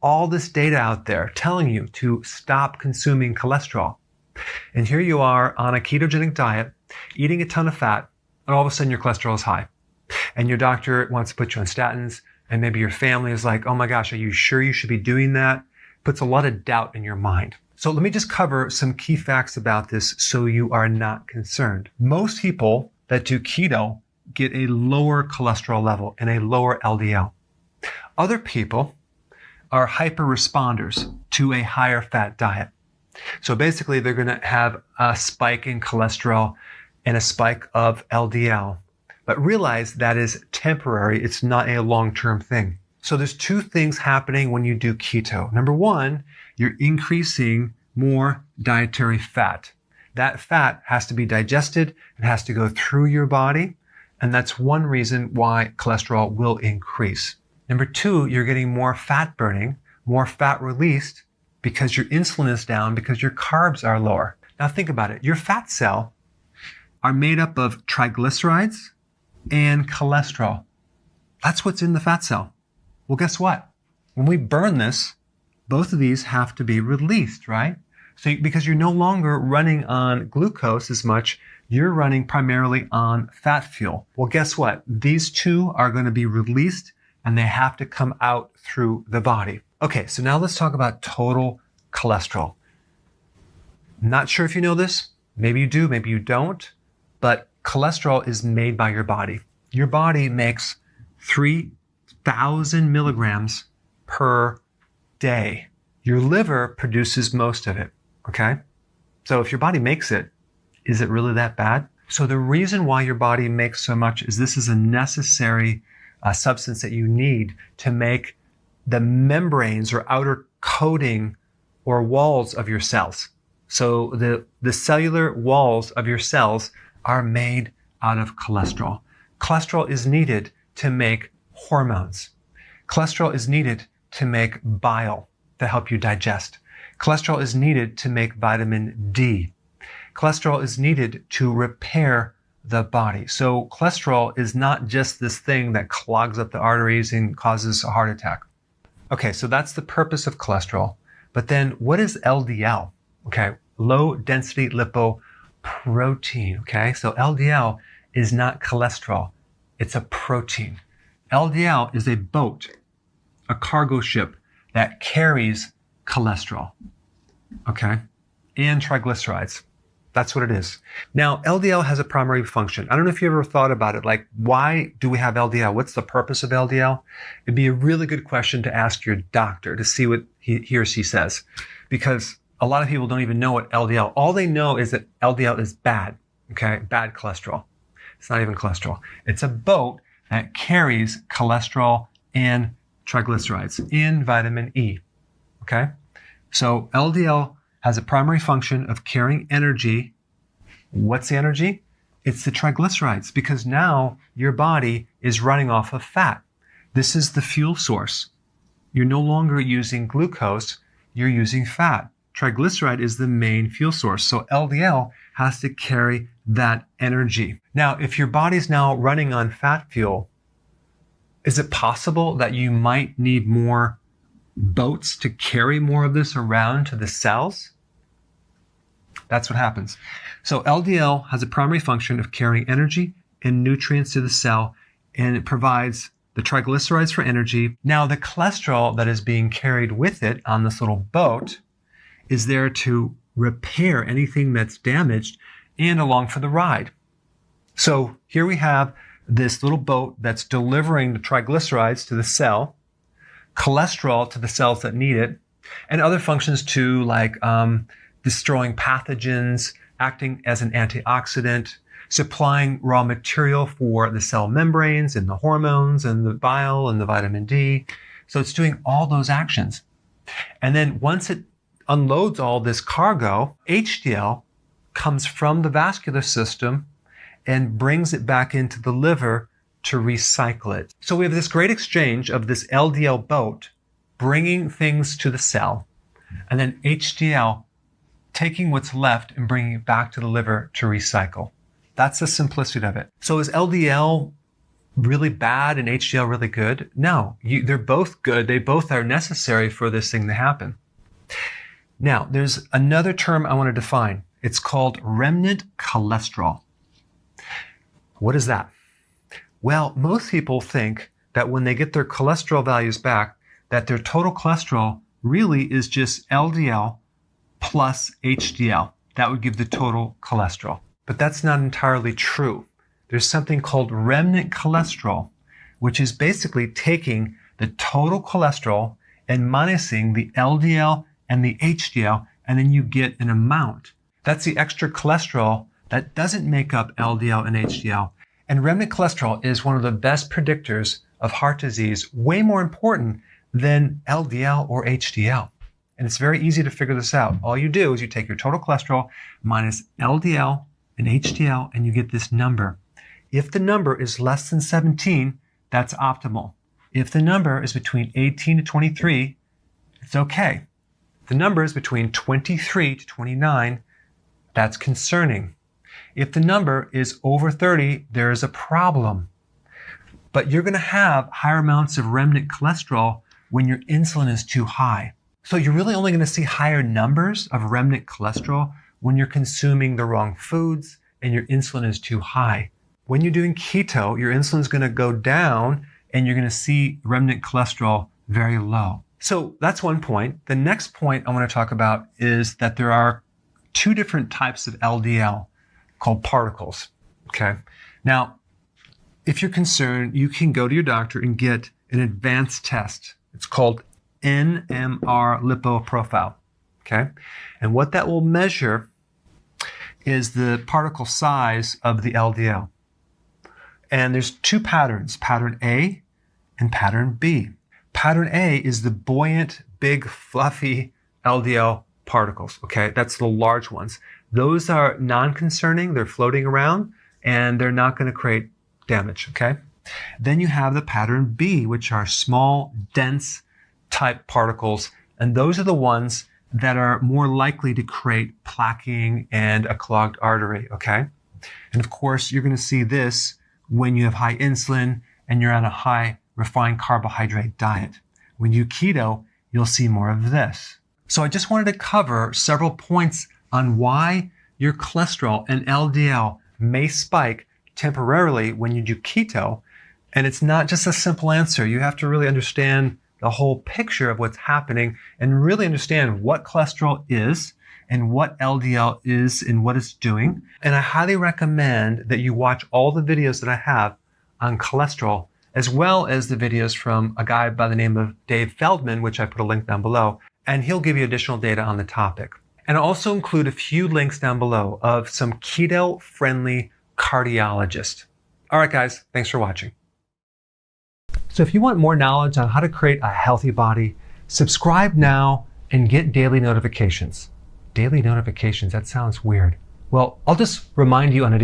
all this data out there telling you to stop consuming cholesterol. And here you are on a ketogenic diet, eating a ton of fat, and all of a sudden your cholesterol is high. And your doctor wants to put you on statins, and maybe your family is like, oh my gosh, are you sure you should be doing that? Puts a lot of doubt in your mind. So let me just cover some key facts about this so you are not concerned. Most people that do keto get a lower cholesterol level and a lower LDL. Other people are hyper responders to a higher fat diet. So basically they're going to have a spike in cholesterol and a spike of LDL. But realize that is temporary. It's not a long-term thing. So there's two things happening when you do keto. Number one, you're increasing more dietary fat. That fat has to be digested. It has to go through your body. And that's one reason why cholesterol will increase. Number two, you're getting more fat burning, more fat released because your insulin is down, because your carbs are lower. Now think about it. Your fat cell are made up of triglycerides and cholesterol. That's what's in the fat cell. Well, guess what? When we burn this, both of these have to be released, right? So because you're no longer running on glucose as much, you're running primarily on fat fuel. Well, guess what? These two are going to be released and they have to come out through the body. Okay, so now let's talk about total cholesterol. I'm not sure if you know this. Maybe you do, maybe you don't. But cholesterol is made by your body. Your body makes 3,000 milligrams per day. Your liver produces most of it, okay? So if your body makes it, is it really that bad? So the reason why your body makes so much is this is a necessary substance that you need to make the membranes or outer coating or walls of your cells. So the cellular walls of your cells are made out of cholesterol. Cholesterol is needed to make hormones. Cholesterol is needed to make bile to help you digest. Cholesterol is needed to make vitamin D. Cholesterol is needed to repair the body. So cholesterol is not just this thing that clogs up the arteries and causes a heart attack. Okay, so that's the purpose of cholesterol. But then what is LDL? Okay, low density lipoprotein. Okay, so LDL is not cholesterol. It's a protein. LDL is a boat, a cargo ship that carries cholesterol. Okay, and triglycerides. That's what it is. Now, LDL has a primary function. I don't know if you ever thought about it, like, why do we have LDL? What's the purpose of LDL? It'd be a really good question to ask your doctor to see what he or she says. Because a lot of people don't even know what LDL, all they know is that LDL is bad, okay? Bad cholesterol. It's not even cholesterol. It's a boat that carries cholesterol and triglycerides and vitamin E, okay? So LDL has a primary function of carrying energy. What's the energy? It's the triglycerides, because now your body is running off of fat. This is the fuel source. You're no longer using glucose, you're using fat. Triglyceride is the main fuel source. So LDL has to carry that energy. Now, if your body's now running on fat fuel, is it possible that you might need more boats to carry more of this around to the cells? That's what happens. So LDL has a primary function of carrying energy and nutrients to the cell, and it provides the triglycerides for energy. Now, the cholesterol that is being carried with it on this little boat is there to repair anything that's damaged and along for the ride. So here we have this little boat that's delivering the triglycerides to the cell, cholesterol to the cells that need it, and other functions too, like destroying pathogens, acting as an antioxidant, supplying raw material for the cell membranes and the hormones and the bile and the vitamin D. So it's doing all those actions. And then once it unloads all this cargo, HDL comes from the vascular system and brings it back into the liver to recycle it. So we have this great exchange of this LDL boat bringing things to the cell, and then HDL taking what's left and bringing it back to the liver to recycle. That's the simplicity of it. So is LDL really bad and HDL really good? No, they're both good. They both are necessary for this thing to happen. Now, there's another term I want to define. It's called remnant cholesterol. What is that? Well, most people think that when they get their cholesterol values back, that their total cholesterol really is just LDL plus HDL. That would give the total cholesterol. But that's not entirely true. There's something called remnant cholesterol, which is basically taking the total cholesterol and minusing the LDL and the HDL, and then you get an amount. That's the extra cholesterol that doesn't make up LDL and HDL. And remnant cholesterol is one of the best predictors of heart disease, way more important than LDL or HDL. And it's very easy to figure this out. All you do is you take your total cholesterol minus LDL and HDL, and you get this number. If the number is less than 17, that's optimal. If the number is between 18 to 23, it's okay. If the number is between 23 to 29, that's concerning. If the number is over 30, there is a problem. But you're going to have higher amounts of remnant cholesterol when your insulin is too high. So you're really only going to see higher numbers of remnant cholesterol when you're consuming the wrong foods and your insulin is too high. When you're doing keto, your insulin is going to go down and you're going to see remnant cholesterol very low. So that's one point. The next point I want to talk about is that there are two different types of LDL called particles. Okay. Now, if you're concerned, you can go to your doctor and get an advanced test. It's called NMR lipoprofile. Okay. And what that will measure is the particle size of the LDL. And there's two patterns, pattern A and pattern B. Pattern A is the buoyant, big, fluffy LDL particles, okay? That's the large ones. Those are non-concerning, they're floating around, and they're not going to create damage, okay? Then you have the pattern B, which are small, dense type particles, and those are the ones that are more likely to create plaquing and a clogged artery, okay? And of course, you're going to see this when you have high insulin and you're on a high refined carbohydrate diet. When you keto, you'll see more of this. So I just wanted to cover several points on why your cholesterol and LDL may spike temporarily when you do keto. And it's not just a simple answer. You have to really understand the whole picture of what's happening and really understand what cholesterol is and what LDL is and what it's doing. And I highly recommend that you watch all the videos that I have on cholesterol, as well as the videos from a guy by the name of Dave Feldman, which I put a link down below, and he'll give you additional data on the topic. And I'll also include a few links down below of some keto-friendly cardiologists. All right, guys, thanks for watching. So if you want more knowledge on how to create a healthy body, subscribe now and get daily notifications. Daily notifications, that sounds weird. Well, I'll just remind you on a